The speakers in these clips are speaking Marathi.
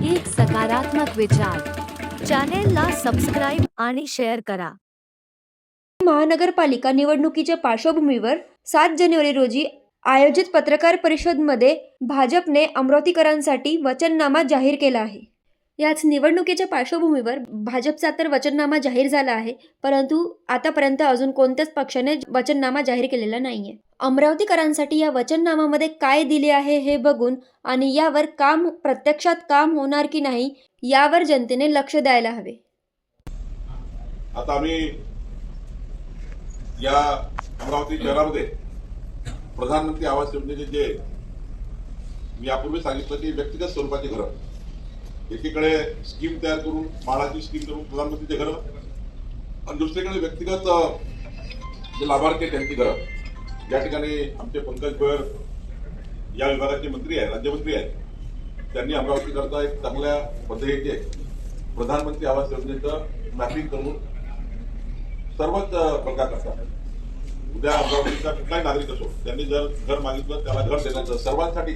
एक सकारात्मक विचार. चॅनेलला सबस्क्राईब आणि शेअर करा. महानगरपालिका निवडणुकीच्या पार्श्वभूमीवर 7 जानेवारी रोजी आयोजित पत्रकार परिषदेमध्ये भाजपने अमरावतीकरांसाठी वचननामा जाहीर केला आहे. याच निवडणुकीच्या पार्श्वभूमीवर भाजपचा तर वचननामा जाहीर झाला आहे, परंतु आतापर्यंत अजून कोणत्याच पक्षाने वचननामा जाहीर केलेला नाहीये. अमरावतीकरांसाठी या वचननामामध्ये काय दिले आहे हे बघून आणि यावर प्रत्यक्षात काम होणार की नाही यावर जनतेने लक्ष द्यायला हवे. आता आम्ही या अमरावती शहरामध्ये प्रधानमंत्री आवास योजनेचे जे मी यापूर्वी सांगितलं की व्यक्तिगत स्वरूपाची घरं, एकीकडे स्कीम तयार करून माळाची स्कीम करून प्रधानमंत्रीचे घरं आणि दुसरीकडे व्यक्तिगत जे लाभार्थी आहेत त्यांची घरं. या ठिकाणी आमचे पंकज भोयर या विभागाचे मंत्री आहेत, राज्यमंत्री आहेत, त्यांनी अमरावतीकरता एक चांगल्या पद्धतीचे प्रधानमंत्री आवास योजनेचं मॅपिंग करून सर्वच प्रकार करतात. उद्या अमरावतीचा कुठलाही नागरिक असो, त्यांनी जर घर मागितलं त्याला घर देण्याचं सर्वांसाठी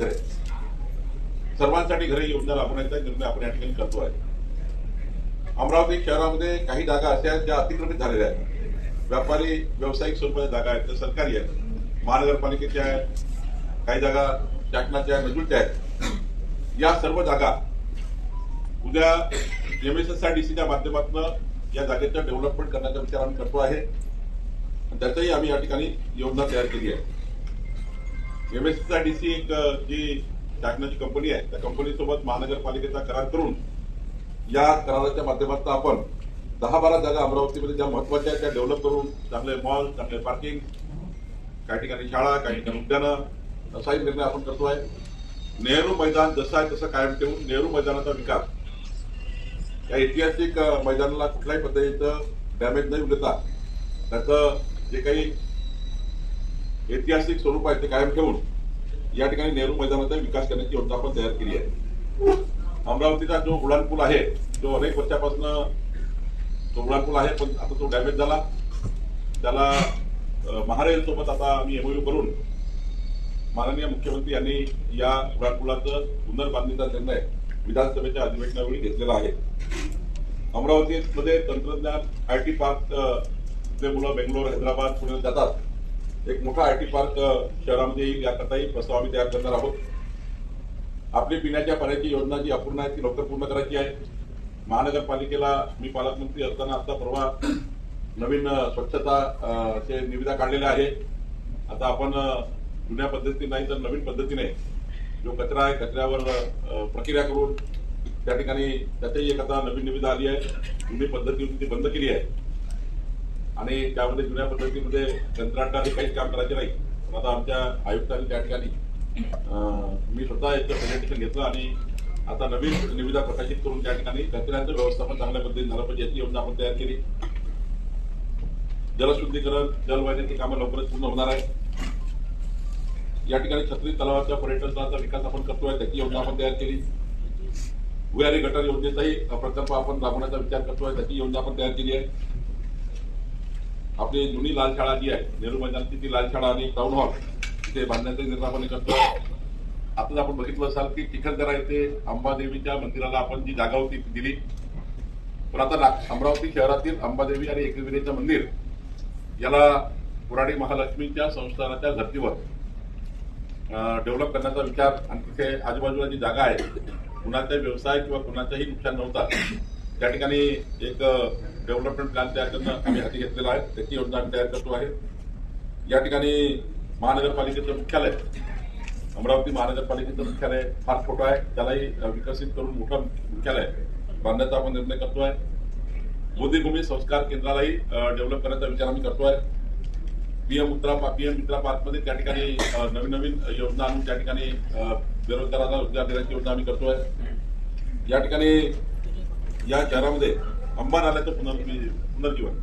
घरे योजना राबवण्याचा निर्णय आपण या ठिकाणी करतो आहे. अमरावती शहरामध्ये काही जागा अशा आहेत ज्या अतिक्रमित झालेल्या आहेत. व्यापारी व्यावसायिक स्वरूपाच्या जागा आहेत, त्या सरकारी आहेत, महानगरपालिकेच्या आहेत, काही जागा शासनाच्या नजूलच्या आहेत. या सर्व जागा उद्या MSSRDCच्या माध्यमातून या जागेचं डेव्हलपमेंट करण्याचा विचार आम्ही करतो आहे. त्याच्याही आम्ही या ठिकाणी योजना तयार केली आहे. MSSRDC एक जी शासनाची कंपनी आहे, त्या कंपनीसोबत महानगरपालिकेचा करार करून या कराराच्या माध्यमातून आपण 10-12 जागा अमरावतीमध्ये ज्या महत्वाच्या आहेत त्या डेव्हलप करून चांगले मॉल, चांगले पार्किंग, काही ठिकाणी शाळा, काही ठिकाणी उद्यानं असाही निर्णय आपण करतो आहे. नेहरू मैदान जसं आहे तसं कायम ठेवून नेहरू मैदानाचा विकास, या ऐतिहासिक मैदानाला कुठल्याही पद्धतीचं डॅमेज न देता त्याचं जे काही ऐतिहासिक स्वरूप आहे ते कायम ठेवून या ठिकाणी नेहरू मैदानाचा विकास करण्याची योजना आपण तयार केली आहे. अमरावतीचा जो उड्डाणपूल आहे, जो अनेक वर्षापासून तो उड्डाणपूल आहे, पण आता तो डॅमेज झाला. त्याला महारेल सोबत आता आम्ही MOU करून माननीय मुख्यमंत्री यांनी या उड्डाणपुलाचं पुनर्बांधणीचा निर्णय विधानसभेच्या अधिवेशनावेळी घेतलेला आहे. अमरावतीमध्ये तंत्रज्ञान IT पार्क जे मुलं बेंगलोर, हैदराबाद, पुण्यात जातात, एक मोठा IT पार्क शहरामध्ये येईल याकरताही प्रस्ताव आम्ही तयार करणार आहोत. आपली पिण्याच्या पाण्याची योजना जी अपूर्ण आहे ती लवकर पूर्ण करायची आहे. महानगरपालिकेला मी पालकमंत्री असताना आता परवा नवीन स्वच्छताचे निविदा काढलेल्या आहे. आता आपण जुन्या पद्धतीने नाही तर नवीन पद्धतीने जो कचरा आहे कचऱ्यावर प्रक्रिया करून त्या ठिकाणी त्याच्याही एक आता नवीन निविदा आली आहे. जुनी पद्धती ती बंद केली आहे आणि त्यामध्ये जुन्या पद्धतीमध्ये कंत्राटदार काहीच काम करायचे नाही. आता आमच्या आयुक्तांनी त्या ठिकाणी मी स्वतः याचं प्रेझेंटेशन घेतलं आणि आता नवीन निविदा प्रकाशित करून त्या ठिकाणी कचऱ्याचं व्यवस्थापन चांगल्या पद्धतीने झालं पाहिजे याची योजना आपण तयार केली. जलशुद्धीकरण, जलवाहिनीची कामं लवकरच पूर्ण होणार आहे. या ठिकाणी छत्री तलावाच्या पर्यटन स्थळाचा विकास आपण करतोय, त्याची योजना आपण तयार केली. भुयारी गटर योजनेचाही प्रकल्प आपण राबवण्याचा विचार करतोय, त्याची योजना आपण तयार केली आहे. आपली जुनी लाल शाळा जी आहे नेहरू मैदानाची, ती लाल शाळा आणि टाउन हॉल तिथे बांधण्याचे निर्णय आपण करतोय. आताच आपण बघितलं असाल की चिखलदरा येथे अंबादेवीच्या मंदिराला आपण जी जागा होती ती दिली, पण आता अमरावती शहरातील अंबादेवी आणि एकविरेचं मंदिर याला पुराणी महालक्ष्मीच्या संस्थानाच्या धर्तीवर डेव्हलप करण्याचा विचार आणि तिथे आजूबाजूला जी जागा आहे कुणाचा व्यवसाय किंवा कुणाचंही नुकसान नव्हता त्या ठिकाणी एक डेव्हलपमेंट प्लॅन तयार करणं आम्ही हाती घेतलेला आहे. त्याची योजना आम्ही तयार करतो आहे. या ठिकाणी महानगरपालिकेचं मुख्यालय, अमरावती महानगरपालिकेचं मुख्यालय फार छोटं आहे, त्यालाही विकसित करून मोठं मुख्यालय बांधण्याचा आपण निर्णय करतोय. बोधिभूमी संस्कार केंद्रालाही डेव्हलप करण्याचा विचार आम्ही करतोय. PM मित्रा पार्कमध्ये त्या ठिकाणी नवीन योजना आणून त्या ठिकाणी बेरोजगारांना रोजगार देण्याची योजना आम्ही करतोय. या ठिकाणी या शहरामध्ये अंबा नाल्याचं पुनर्जीवन,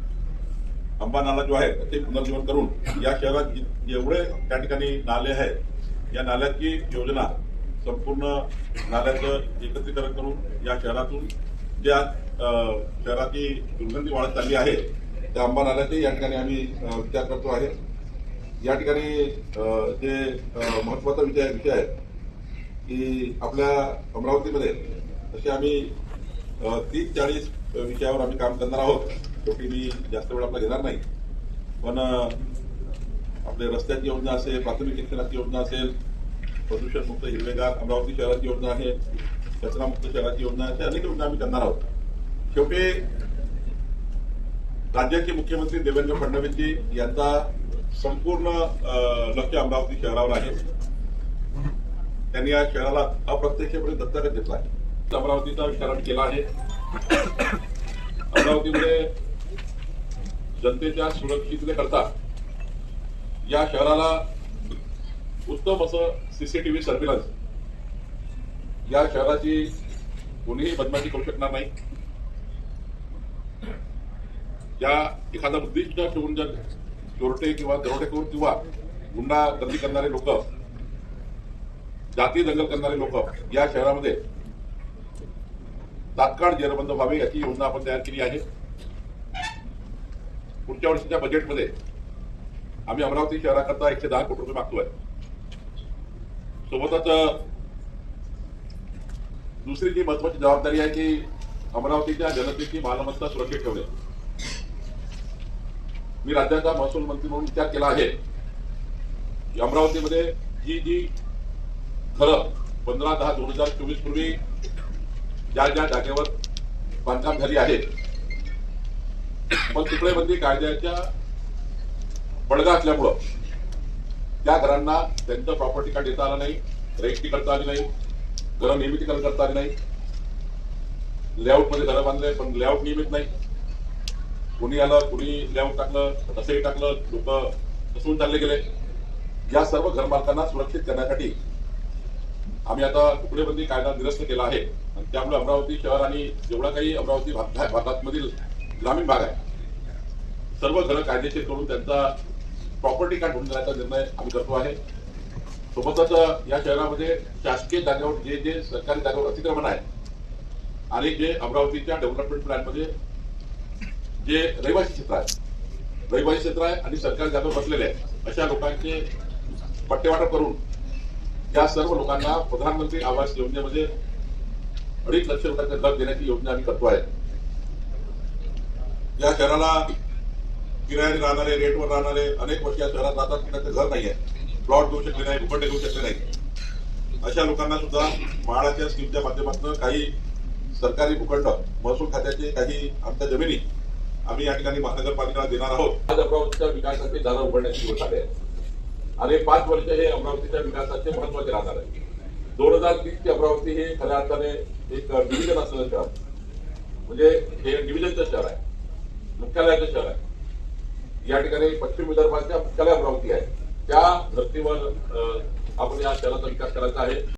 अंबा नाला जो आहे ते पुनर्जीवन करून या शहरात जेवढे त्या ठिकाणी नाले आहेत या नाल्याची योजना संपूर्ण नाल्याचं एकत्रीकरण करून या शहरातून ज्या शहराची दुर्गंधी वाढत चालली आहे त्या अंबा नाल्याचे या ठिकाणी आम्ही विचार करतो आहे. या ठिकाणी जे महत्वाचा विषय आहे की आपल्या अमरावतीमध्ये तसे आम्ही 30-40 विषयावर आम्ही काम करणार आहोत. शेवटी मी जास्त वेळ आपला घेणार नाही. पण आपले रस्त्याची योजना असेल, प्राथमिक शिक्षणाची योजना असेल, प्रदूषण मुक्त हिरवेगार अमरावती शहराची योजना आहे, कचरामुक्त शहराची योजना, अशा अनेक योजना आम्ही करणार आहोत. शेवटी राज्याचे मुख्यमंत्री देवेंद्र फडणवीसजी यांचा संपूर्ण लक्ष अमरावती शहरावर आहे. त्यांनी या शहराला अप्रत्यक्षपणे दत्तक घेतला आहे. अमरावतीचा विस्तार केला आहे. अमरावतीमध्ये जनतेच्या सुरक्षिततेकरता या शहराला उत्तम असं सीसीटीव्ही सर्व्हिलन्स, या शहराची कोणीही बदमाशी करू शकणार नाही. या एखादा उद्दिष्ट ठेवून जर चोरटे किंवा दरोडेखोर किंवा गुंडागर्दी करणारे लोक, जाती दंगल करणारे लोक या शहरामध्ये तात्काळ जेरबंद व्हावे याची योजना आपण तयार केली आहे. पुढच्या वर्षीच्या बजेटमध्ये आम्ही अमरावती शहराकरता 110 कोटी रुपये मागतोय. सोबतच दुसरी जी महत्वाची जबाबदारी आहे की अमरावतीच्या जनतेची मालमत्ता सुरक्षित ठेवणे. मी राज्याचा महसूल मंत्री म्हणून विचार केला आहे की अमरावतीमध्ये जी घरं 15/10/2024 पूर्वी ज्या जागेवर बांधकाम झाली आहे, पण तुकडेबंदी कायद्याच्या बडगा असल्यामुळं त्या घरांना त्यांचं प्रॉपर्टी कार्ड देता आलं नाही, रजिस्ट्री करता आली नाही, घरं नियमितीकरण करता आली नाही. लेआउटमध्ये घरं बांधले पण लेआउट नियमित नाही. कुणी आलं, कुणी लेआउट टाकलं, तसंही टाकलं, लोक फसवून चालले गेले. या सर्व घरमालकांना सुरक्षित करण्यासाठी आम्ही आता तुकडेबंदी कायदा निरस्त केला आहे. आणि त्यामुळे अमरावती शहर आणि जेवढा काही अमरावती भागामधील ग्रामीण भाग आहे, सर्व घरं कायदेशीर करून त्यांचा प्रॉपर्टी कार्ड होऊन देण्याचा निर्णय आम्ही करतो आहे. सोबतच या शहरामध्ये शासकीय जागेवर जे सरकारी जागेवर अतिक्रमण आहे आणि जे अमरावतीच्या डेव्हलपमेंट प्लॅनमध्ये जे रहिवासी क्षेत्र आहे आणि सरकारी जागेवर बसलेले आहे, अशा लोकांचे पट्टेवाटप करून या सर्व लोकांना प्रधानमंत्री आवास योजनेमध्ये 2.5 लाख रुपयाचं घर देण्याची योजना आम्ही करतो आहे. या शहराला किरायाने राहणारे, रेटवर राहणारे अनेक वर्ष या शहरात राहतात, त्यांचं घर नाही आहे, प्लॉट घेऊ शकले नाही, भूखंड घेऊ शकले नाही. अशा लोकांना सुद्धा म्हाडाच्या स्कीमच्या माध्यमातून काही सरकारी भूखंड, महसूल खात्याचे काही आमच्या जमिनी आम्ही या ठिकाणी महानगरपालिकेला देणार आहोत. आज अमरावतीच्या विकासाचे दार उघडण्याची दिवस आहे आणि 5 वर्ष हे अमरावतीच्या विकासाचे महत्वाचे राहणार आहे. 2030 ची अमरावती हे खऱ्या अर्थाने एक डिव्हिजन असलेलं शहर, म्हणजे हे डिव्हिजनचं शहर आहे, मुख्यालयाचं शहर आहे. या ठिकाणी पश्चिम विदर्भाच्या मुख्यालय अमरावती आहे. त्या धर्तीवर आपण या शहराचा विकास करायचा आहे.